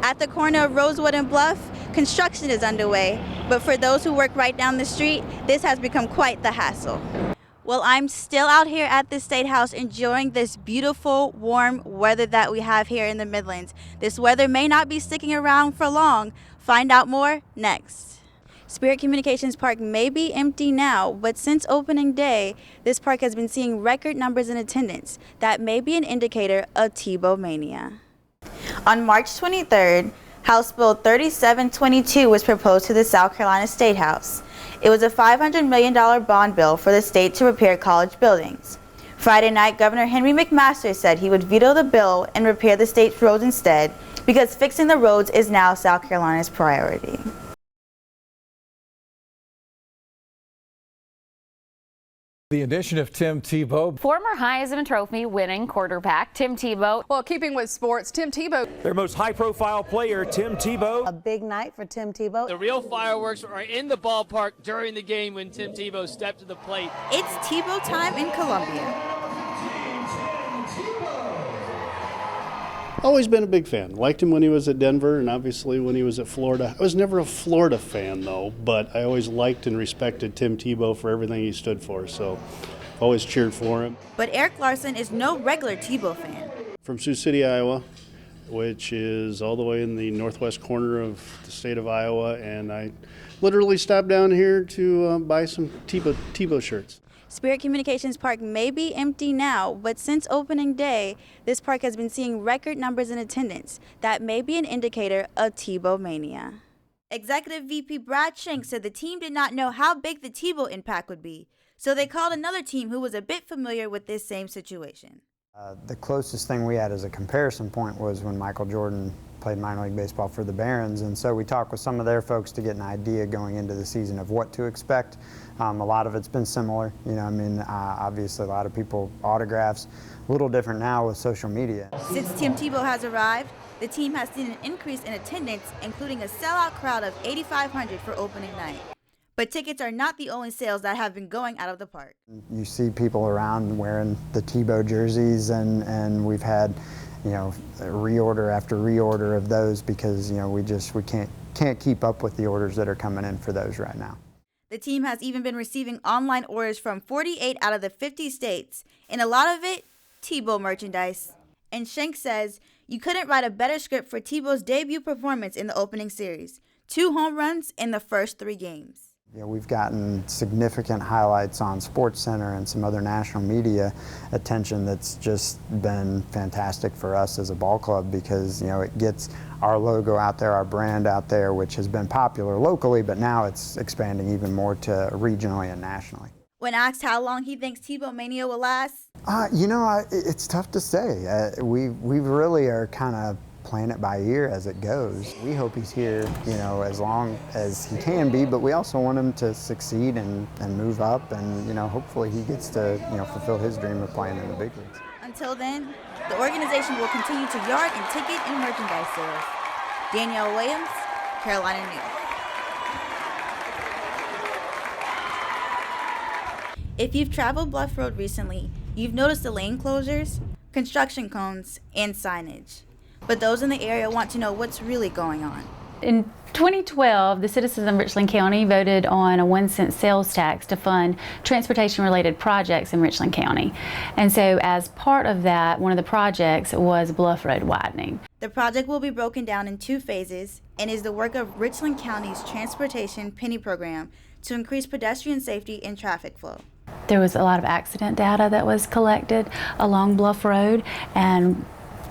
At the corner of Rosewood and Bluff, construction is underway, but for those who work right down the street, this has become quite the hassle. Well, I'm still out here at the State House enjoying this beautiful, warm weather that we have here in the Midlands. This weather may not be sticking around for long. Find out more next. Spirit Communications Park may be empty now, but since opening day, this park has been seeing record numbers in attendance. That may be an indicator of Tebow mania. On March 23rd, House Bill 3722 was proposed to the South Carolina State House. It was a $500 million bond bill for the state to repair college buildings. Friday night, Governor Henry McMaster said he would veto the bill and repair the state's roads instead because fixing the roads is now South Carolina's priority. The addition of Tim Tebow. Former Heisman Trophy winning quarterback Tim Tebow. Well, keeping with sports, Tim Tebow. Their most high-profile player, Tim Tebow. A big night for Tim Tebow. The real fireworks are in the ballpark during the game when Tim Tebow stepped to the plate. It's Tebow time in Columbia. Always been a big fan. Liked him when he was at Denver and obviously when he was at Florida. I was never a Florida fan though, but I always liked and respected Tim Tebow for everything he stood for, so always cheered for him. But Eric Larson is no regular Tebow fan. From Sioux City, Iowa, which is all the way in the northwest corner of the state of Iowa, and I literally stopped down here to buy some Tebow shirts. Spirit Communications Park may be empty now, but since opening day, this park has been seeing record numbers in attendance. That may be an indicator of Tebow mania. Executive VP Brad Shanks said the team did not know how big the Tebow impact would be, so they called another team who was a bit familiar with this same situation. The closest thing we had as a comparison point was when Michael Jordan played minor league baseball for the Barons, and so we talked with some of their folks to get an idea going into the season of what to expect. A lot of it's been similar, obviously a lot of people autographs, a little different now with social media. Since Tim Tebow has arrived, the team has seen an increase in attendance, including a sellout crowd of 8,500 for opening night. But tickets are not the only sales that have been going out of the park. You see people around wearing the Tebow jerseys, and we've had, reorder after reorder of those because we can't keep up with the orders that are coming in for those right now. The team has even been receiving online orders from 48 out of the 50 states, and a lot of it, Tebow merchandise. And Shank says, you couldn't write a better script for Tebow's debut performance in the opening series. 2 home runs in the first 3 games. We've gotten significant highlights on SportsCenter and some other national media attention that's just been fantastic for us as a ball club because, it gets our logo out there, our brand out there, which has been popular locally, but now it's expanding even more to regionally and nationally. When asked how long he thinks Tebow mania will last? It's tough to say. We really are kind of playing it by ear as it goes. We hope he's here, as long as he can be, but we also want him to succeed and move up, and hopefully he gets to fulfill his dream of playing in the big leagues. Until then, the organization will continue to yard and ticket and merchandise sales. Danielle Williams, Carolina News. If you've traveled Bluff Road recently, you've noticed the lane closures, construction cones, and signage. But those in the area want to know what's really going on. In 2012, the citizens of Richland County voted on a 1-cent sales tax to fund transportation-related projects in Richland County. And so as part of that, one of the projects was Bluff Road widening. The project will be broken down in 2 phases and is the work of Richland County's Transportation Penny Program to increase pedestrian safety and traffic flow. There was a lot of accident data that was collected along Bluff Road, and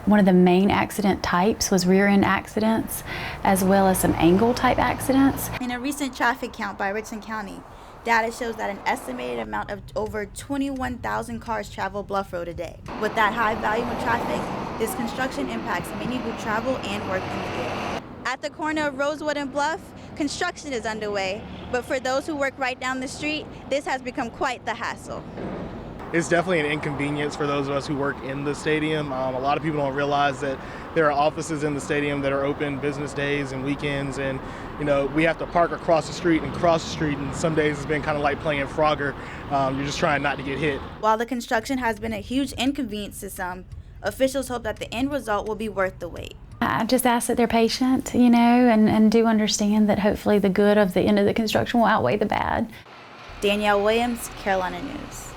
one of the main accident types was rear-end accidents, as well as some angle-type accidents. In a recent traffic count by Richland County, data shows that an estimated amount of over 21,000 cars travel Bluff Road a day. With that high volume of traffic, this construction impacts many who travel and work in the area. At the corner of Rosewood and Bluff, construction is underway, but for those who work right down the street, this has become quite the hassle. It's definitely an inconvenience for those of us who work in the stadium. A lot of people don't realize that there are offices in the stadium that are open business days and weekends, and we have to park across the street and cross the street, and some days it's been kind of like playing Frogger. You're just trying not to get hit. While the construction has been a huge inconvenience to some, officials hope that the end result will be worth the wait. I just ask that they're patient, you know, and do understand that hopefully the good of the end of the construction will outweigh the bad. Danielle Williams, Carolina News.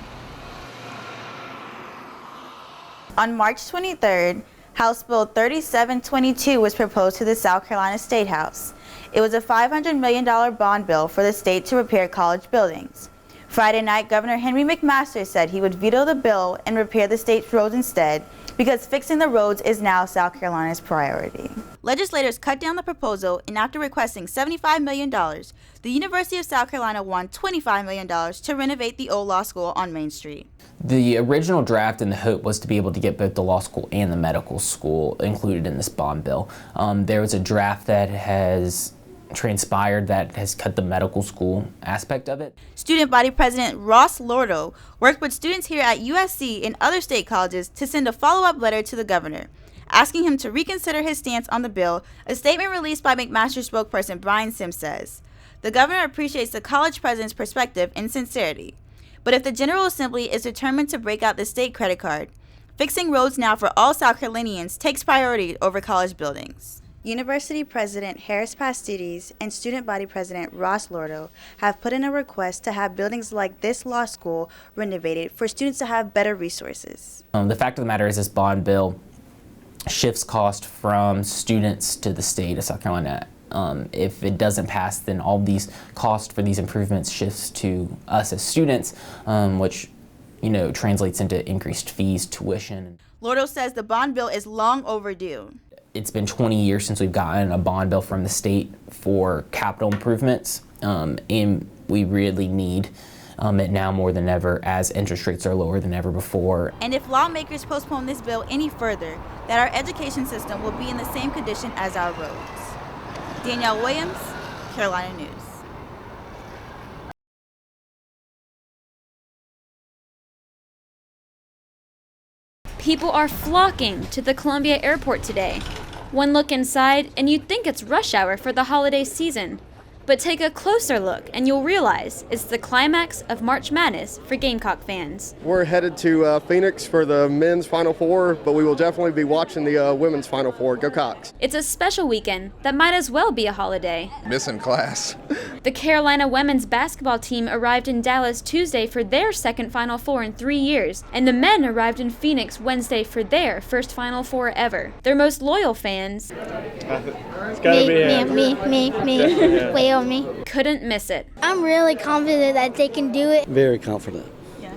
On March 23rd, House Bill 3722 was proposed to the South Carolina State House. It was a $500 million bond bill for the state to repair college buildings. Friday night, Governor Henry McMaster said he would veto the bill and repair the state's roads instead because fixing the roads is now South Carolina's priority. Legislators cut down the proposal, and after requesting $75 million, the University of South Carolina won $25 million to renovate the old law school on Main Street. The original draft and the hope was to be able to get both the law school and the medical school included in this bond bill. There was a draft that has transpired that has cut the medical school aspect of it. Student body president Ross Lordo worked with students here at USC and other state colleges to send a follow-up letter to the governor, asking him to reconsider his stance on the bill. A statement released by McMaster spokesperson Brian Sims says, "The governor appreciates the college president's perspective and sincerity, but if the General Assembly is determined to break out the state credit card, fixing roads now for all South Carolinians takes priority over college buildings." University President Harris Pastides and Student Body President Ross Lordo have put in a request to have buildings like this law school renovated for students to have better resources. The fact of the matter is this bond bill shifts cost from students to the state of South Carolina. If it doesn't pass, then all these costs for these improvements shifts to us as students, which, you know, translates into increased fees, tuition. Lordo says the bond bill is long overdue. It's been 20 years since we've gotten a bond bill from the state for capital improvements, and we really need it now more than ever as interest rates are lower than ever before. And if lawmakers postpone this bill any further, that our education system will be in the same condition as our roads. Danielle Williams, Carolina News. People are flocking to the Columbia Airport today. One look inside and you'd think it's rush hour for the holiday season. But take a closer look and you'll realize it's the climax of March Madness for Gamecock fans. We're headed to Phoenix for the men's Final Four, but we will definitely be watching the women's Final Four. Go Cox. It's a special weekend that might as well be a holiday. Missing class. The Carolina women's basketball team arrived in Dallas Tuesday for their second Final Four in 3 years, and the men arrived in Phoenix Wednesday for their first Final Four ever. Their most loyal fans me. Couldn't miss it. I'm really confident that they can do it. Very confident.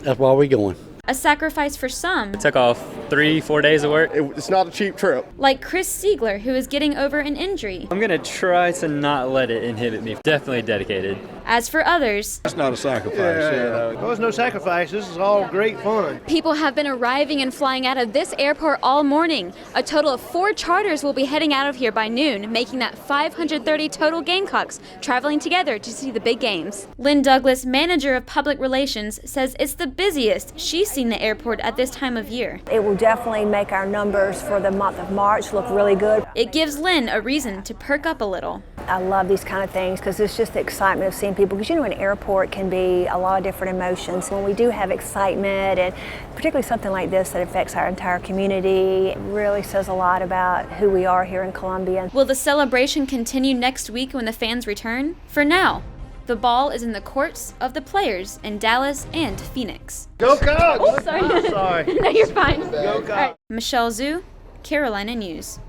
That's why we're going. A sacrifice for some. Took off 3-4 days of work. It's not a cheap trip. Like Chris Siegler, who is getting over an injury. I'm going to try to not let it inhibit me. Definitely dedicated. As for others, that's not a sacrifice. Well, it's no sacrifice. This is all great fun. People have been arriving and flying out of this airport all morning. A total of 4 charters will be heading out of here by noon, making that 530 total Gamecocks traveling together to see the big games. Lynn Douglas, manager of public relations, says it's the busiest she's seen the airport at this time of year. It will definitely make our numbers for the month of March look really good. It gives Lynn a reason to perk up a little. I love these kind of things because it's just the excitement of seeing people, because you know an airport can be a lot of different emotions. When we do have excitement, and particularly something like this that affects our entire community, it really says a lot about who we are here in Columbia. Will the celebration continue next week when the fans return? For now, the ball is in the courts of the players in Dallas and Phoenix. Go Cox! Oh, sorry. Sorry. No, you're fine. Go Cox. Right. Michelle Zhu, Carolina News.